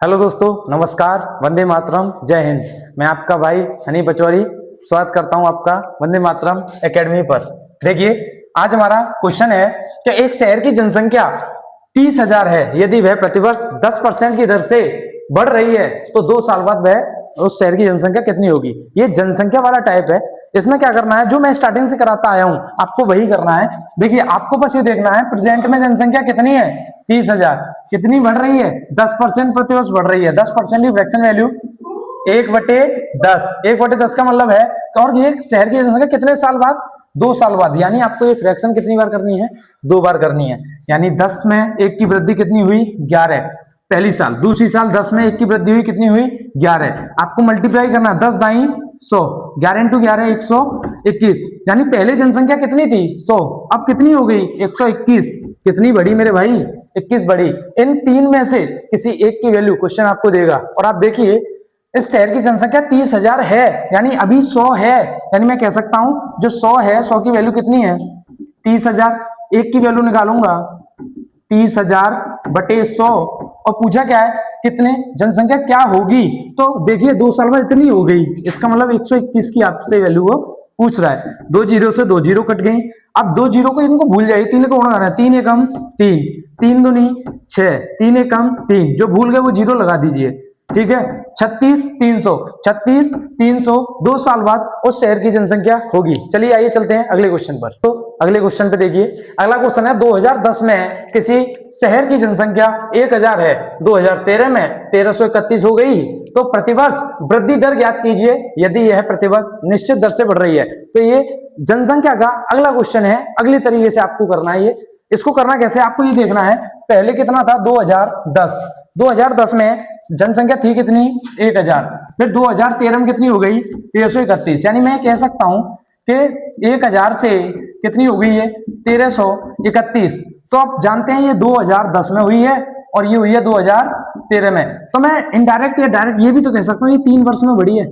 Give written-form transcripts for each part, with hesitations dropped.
Hello दोस्तों, नमस्कार, वंदे मातरम, जय हिंद। मैं आपका भाई हनी पचौरी स्वागत करता हूं आपका वंदे मातरम एकेडमी पर। देखिए, आज हमारा क्वेश्चन है कि एक शहर की जनसंख्या 30,000 है। यदि वह प्रतिवर्ष 10% की दर से बढ़ रही है तो 2 साल बाद वह उस शहर की जनसंख्या कितनी होगी। ये जनसंख्या वाला टाइप है। इसमें क्या करना है, जो मैं स्टार्टिंग से कराता आया हूं आपको वही करना है। देखिए, आपको बस ये देखना है प्रेजेंट में जनसंख्या कितनी है, 30,000। कितनी बढ़ रही है, 10% प्रतिवर्ष बढ़ रही है। 10% की फ्रैक्शन वैल्यू 1/10। 1/10 का मतलब है, और ये शहर की जनसंख्या कितने साल बाद, 2 साल बाद। यानी आपको ये फ्रैक्शन कितनी बार करनी है, 2 बार करनी है। यानी 10 में 1 की वृद्धि कितनी हुई, 11 पहली साल। दूसरी साल 10 में 1 की वृद्धि हुई, कितनी हुई, 11। आपको मल्टीप्लाई करना, 10 दाई 100, 11 × 11 121। यानी पहले जनसंख्या कितनी थी, 100, अब कितनी हो गई, 121। कितनी बढ़ी मेरे भाई, 21 बढ़ी। इन तीन में से किसी एक की वैल्यू क्वेश्चन आपको देगा। और आप देखिए, इस शहर की जनसंख्या 30,000 है, यानी अभी 100 है। यानी मैं कह सकता हूं जो 100 है, 100 की वैल्यू कितनी है, 30,000। एक की वैल्यू निकालूंगा, 30,000 बटे 100। और पूछा क्या है, कितने जनसंख्या क्या होगी। तो देखिए 2 साल में इतनी हो गई, इसका मतलब 121 की आपसे वैल्यू वो पूछ रहा है। 2 जीरो से 2 जीरो कट गई। अब 2 जीरो को इनको भूल जाइए, 3 को उड़ा रहा है, 3 एकम 3, 3 दूनी 6, 3 एकम 3। जो भूल गए वो जीरो लगा दीजिए, ठीक है। 36 300, 36 300 2 साल बाद उस शहर की जनसंख्या होगी। चलिए आइए चलते हैं अगले क्वेश्चन पर। तो अगले क्वेश्चन पे देखिए, अगला क्वेश्चन है 2010 में किसी शहर की जनसंख्या 1000 है। 2013 में 1331 हो गई, तो प्रतिवर्ष वृद्धि दर ज्ञात कीजिए यदि यह प्रतिवर्ष निश्चित दर से बढ़ रही है। तो ये जनसंख्या का अगला क्वेश्चन है। अगले तरीके से आपको करना है। ये इसको करना कैसे, आपको ये देखना है पहले कितना था, 2010 में जनसंख्या थी कितनी, 1000। फिर 2013 में कितनी हो गई, 1331। यानी मैं कह सकता हूं कि 1000 से कितनी हो गई है, 1331। तो आप जानते हैं ये 2010 में हुई है और ये हुई है 2013 में। तो मैं इनडायरेक्ट या डायरेक्ट ये भी तो कह सकता हूँ ये 3 वर्ष में बढ़ी है।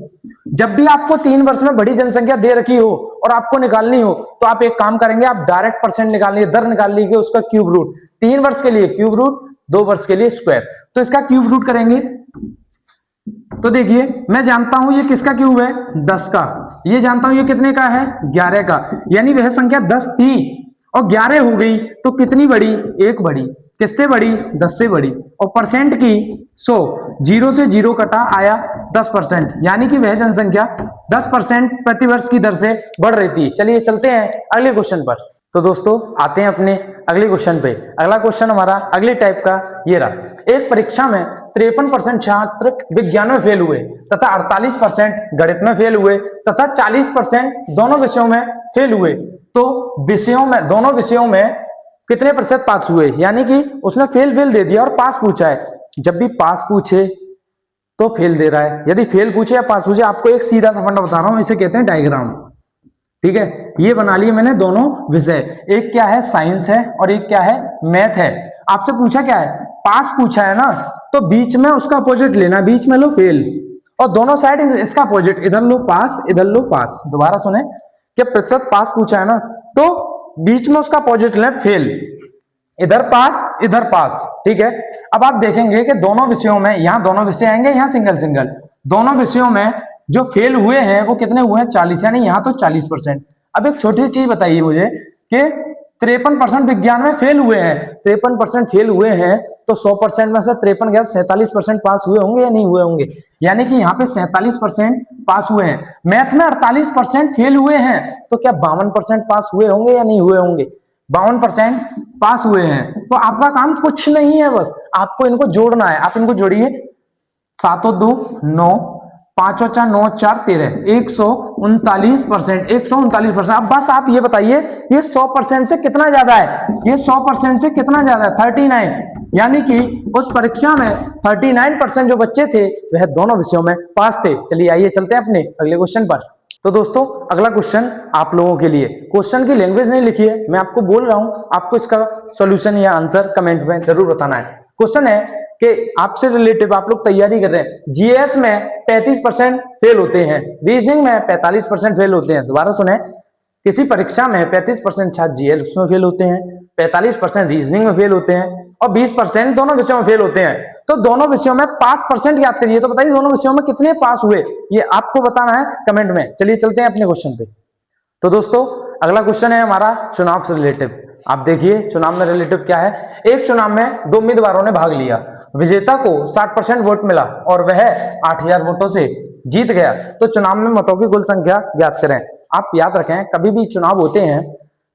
जब भी आपको 3 वर्ष में बड़ी जनसंख्या दे रखी हो और आपको निकालनी हो, तो आप एक काम करेंगे, आप डायरेक्ट परसेंट निकाल लीजिए, दर निकाल लीजिए, उसका क्यूब रूट। 3 वर्ष के लिए क्यूब रूट, 2 वर्ष के लिए स्क्वायर। तो इसका क्यूब रूट करेंगे। तो देखिए, मैं जानता हूं ये किसका क्यूब है, 10 का। ये जानता हूं ये कितने का है, 11 का। यानी वह संख्या 10 थी और 11 हो गई, तो कितनी बढ़ी, 1 बढ़ी। किससे बढ़ी, 10 से बढ़ी। और परसेंट की 100, 0 से 0 कटा, आया 10%। यानी कि वह जनसंख्या 10% प्रतिवर्ष की दर से बढ़ रही थी। चलिए चलते हैं अगले क्वेश्चन पर। तो दोस्तों आते हैं अपने अगले क्वेश्चन पे। अगला क्वेश्चन हमारा अगले टाइप का ये रहा। एक परीक्षा में 53% छात्र विज्ञान में फेल हुए तथा 48% गणित में फेल हुए तथा 40% दोनों विषयों में फेल हुए। तो विषयों में, दोनों विषयों में कितने प्रतिशत पास हुए। यानी कि उसने फेल दे दिया और पास पूछा है। जब भी पास पूछे तो फेल दे रहा है, यदि फेल पूछे या पास पूछे, आपको एक सीधा सा फंडा बता रहा हूं, इसे कहते हैं डायग्राम, ठीक है। ये बना लिए मैंने दोनों विषय, एक क्या है साइंस है और एक क्या है मैथ है। आपसे पूछा क्या है, पास पूछा है ना, तो बीच में उसका अपोजिट लेना, बीच में लो फेल और दोनों साइड इसका अपोजिट, इधर लो पास इधर लो पास। दोबारा सुने कि प्रतिशत पास पूछा है ना, तो बीच में उसका अपोजिट ले फेल, इधर पास, ठीक है। अब आप देखेंगे कि दोनों विषयों में, यहां दोनों विषय आएंगे, यहां सिंगल सिंगल, दोनों विषयों में जो फेल हुए हैं वो कितने हुए हैं, 40। यानी यहां तो 40%। अब एक छोटी सी चीज बताइए मुझे कि 53% विज्ञान में फेल हुए हैं, 53% फेल हुए हैं, तो 100% में से 53 गया, 47% पास हुए होंगे या नहीं हुए होंगे। यानी कि यहाँ पे 47% पास हुए हैं। मैथ में 48% फेल हुए हैं, तो क्या 52% पास हुए होंगे या नहीं हुए होंगे। 52% पास हुए हैं। तो आपका काम कुछ नहीं है, बस आपको इनको जोड़ना है। आप इनको जोड़िए, 7 और 2 9, 5 और 4 9 4 13, 139%, 139%। अब बस आप ये बताइए ये 100% से कितना ज्यादा है, ये 100% से कितना ज्यादा है, 39। यानी कि उस परीक्षा में 39% जो बच्चे थे वह दोनों विषयों में पास थे। चलिए आइए चलते हैं अपने अगले क्वेश्चन पर। तो दोस्तों अगला क्वेश्चन आप लोगों के लिए, क्वेश्चन की लैंग्वेज नहीं लिखी है, मैं आपको बोल रहा हूं, आपको इसका सॉल्यूशन या आंसर कमेंट में जरूर बताना है। क्वेश्चन है कि आपसे रिलेटिव आप लोग तैयारी कर रहे हैं, जीएस में 35% फेल होते हैं, रीजनिंग में 45% फेल होते हैं। दोबारा सुने, किसी परीक्षा में 35% छात्र जीएस में फेल होते हैं, 45% रीजनिंग में फेल होते हैं और 20% दोनों विषयों में फेल होते हैं। तो दोनों विषयों में 5% याद करिए। तो बताइए दोनों विषयों में कितने पास हुए, ये आपको बताना है कमेंट में। चलिए चलते हैं अपने क्वेश्चन पे। तो दोस्तों अगला क्वेश्चन है हमारा चुनाव से रिलेटिव। आप देखिए चुनाव में रिलेटिव क्या है। एक चुनाव में 2 उम्मीदवारों ने भाग लिया, विजेता को 60% वोट मिला और वह 8000 वोटों से जीत गया। तो चुनाव में मतों की कुल संख्या ज्ञात करें। आप याद रखें कभी भी चुनाव होते हैं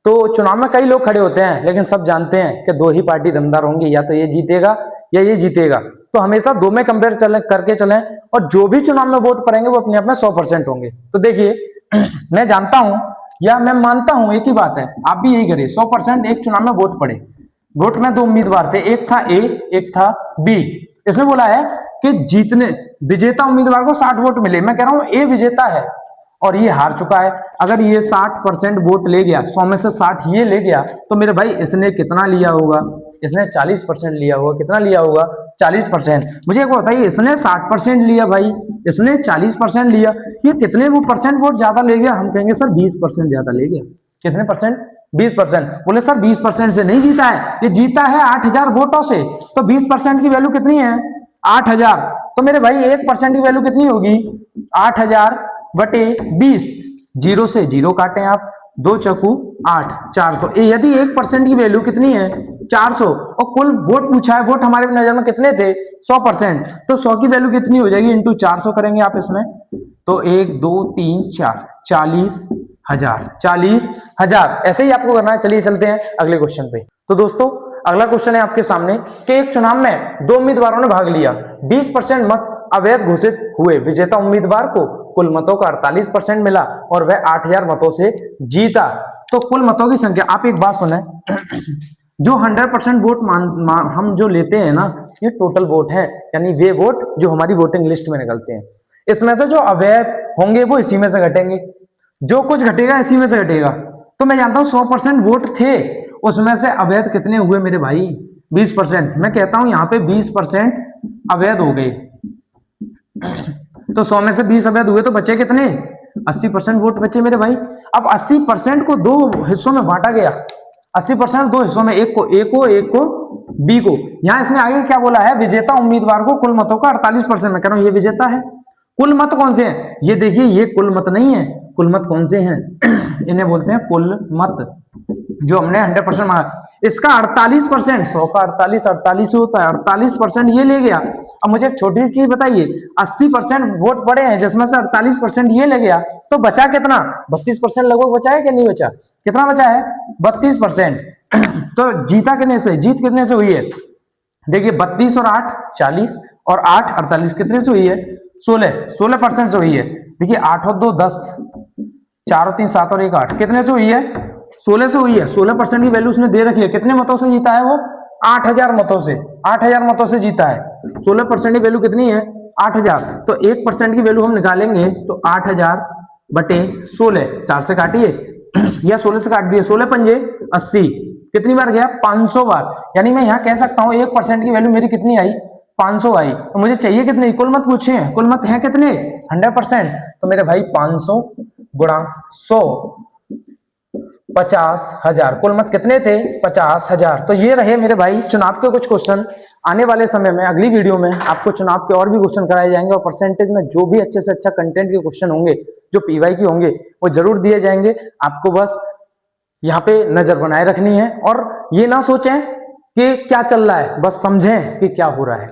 तो चुनाव में कई लोग खड़े होते हैं, लेकिन सब जानते हैं कि 2 ही पार्टी दमदार होंगी, या तो ये जीतेगा या ये जीतेगा। तो हमेशा 2 में कंपेयर करके चलें, और जो भी चुनाव में वोट पड़ेंगे वो अपने आप में 100% होंगे। तो देखिए मैं जानता हूं या मैं मानता हूं एक ही बात है, आप भी यही करिए। 100% एक चुनाव में वोट पड़े। वोट में 2 उम्मीदवार थे, एक था ए एक था बी। इसमें बोला है कि जीतने विजेता उम्मीदवार को 60 वोट मिले। मैं कह रहा हूं ए विजेता है और ये हार चुका है। अगर ये 60% वोट ले गया, 100 में से 60 ये ले गया, तो मेरे भाई इसने कितना लिया होगा? इसने 40% लिया होगा। कितना लिया होगा? 40%। मुझे एक बताइए, इसने 60% लिया भाई, इसने 40% लिया, ये कितने वो परसेंट वोट ज्यादा ले गया? हम कहेंगे सर 20% ज्यादा ले गया। कितने परसेंट? 20%। बोले सर 20% से नहीं जीता है, ये जीता है 8000 वोटों से। तो 20% की वैल्यू कितनी है? 8000। तो मेरे भाई 1% की वैल्यू कितनी होगी? 8000 बटे 20। 0 से 0 काटें आप, 2 चकू 8, 400। यदि 1% की वैल्यू कितनी है? 400। और कुल वोट पूछा है, वोट हमारे नजर में कितने थे? 100%। तो 100 की वैल्यू कितनी हो जाएगी? इंटू 400 करेंगे आप इसमें, तो 1 2 3 4 40,000। 40,000 ऐसे ही आपको करना है। चलिए चलते हैं अगले क्वेश्चन पे। तो दोस्तों अगला क्वेश्चन है आपके सामने कि एक चुनाव में 2 उम्मीदवारों ने भाग लिया, 20% मत अवैध घोषित हुए, विजेता उम्मीदवार को कुल मतों का 48% मिला और वह 8000 मतों से जीता। तो कुल मतों की संख्या, आप एक बात सुने, जो 100% वोट हम जो लेते हैं ना, ये टोटल वोट है, यानी वे वोट जो हमारी वोटिंग लिस्ट में निकलते हैं। इसमें से जो अवैध होंगे वो इसी में से घटेंगे, जो कुछ घटेगा इसी में से घटेगा। तो मैं जानता हूं 100% वोट थे, उसमें से अवैध कितने हुए मेरे भाई? 20%। मैं कहता हूं यहाँ पे 20% अवैध हो गए। तो 100 में से 20 अवैध हुए तो बचे कितने? 80% वोट बचे मेरे भाई। अब 80% को 2 हिस्सों में बांटा गया। 80% 2 हिस्सों में, एक को एक को बी को। यहां इसने आगे क्या बोला है? विजेता उम्मीदवार को कुल मतों का 48%। मैं कह रहा हूं ये विजेता है। कुल मत कौन से हैं? ये देखिए, ये कुल मत नहीं है। कुल मत कौन से हैं? इन्हें बोलते हैं कुल मत, जो हमने 100% माना। इसका 48%, 100 का 48 होता है, 48% ये ले गया। अब मुझे एक छोटी सी चीज बताइए, 80% वोट पड़े हैं जिसमें से 48% ये ले गया, तो बचा कितना? 32% लगभग बचा है कि नहीं बचा? कितना बचा है? 32%। तो जीता कितने से? जीत कितने से हुई है? देखिए 32 और 8 40 और 8 48 कितने से हुई है? 16% से हुई है। देखिए 8 और 2 10, 4 और 3 7 और 1 8, कितने से हुई है? 16 से हुई है। 16% की वैल्यू उसने दे रखी है। कितने मतों से जीता है वो? 8000 मतों से। 8000 मतों से जीता है। 16% की वैल्यू कितनी है? 8000। तो 1% की वैल्यू हम निकालेंगे तो 8000 बटे 16, 4 से काटिए या 16 से काट दिए, 16 पंजे 80। कितनी बार गया? 500 बार। यानी मैं यहाँ कह सकता हूँ 1% की वैल्यू मेरी कितनी आई? 500 आई। तो मुझे चाहिए कितने? कुल मत पूछे हैं, कुल मत है कितने? 100%। तो मेरे भाई 500 गुणा 100, 50,000। कुल मत कितने थे? 50,000। तो ये रहे मेरे भाई चुनाव के कुछ क्वेश्चन। आने वाले समय में अगली वीडियो में आपको चुनाव के और भी क्वेश्चन कराए जाएंगे, और परसेंटेज में जो भी अच्छे से अच्छा कंटेंट के क्वेश्चन होंगे, जो पीवाई की होंगे, वो जरूर दिए जाएंगे। आपको बस यहाँ पे नजर बनाए रखनी है, और ये ना सोचें कि क्या चल रहा है, बस समझें कि क्या हो रहा है,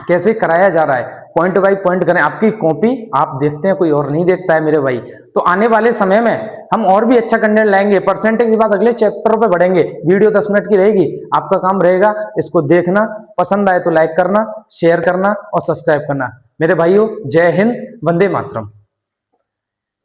कैसे कराया जा रहा है। पॉइंट बाय पॉइंट करें। आपकी कॉपी आप देखते हैं, कोई और नहीं देखता है मेरे भाई। तो आने वाले समय में हम और भी अच्छा कंटेंट लाएंगे। परसेंटेज के बाद अगले चैप्टर पे बढ़ेंगे। वीडियो 10 मिनट की रहेगी, आपका काम रहेगा इसको देखना, पसंद आए तो लाइक करना, शेयर करना और सब्सक्राइब करना। मेरे भाइयों, जय हिंद, वंदे मातरम।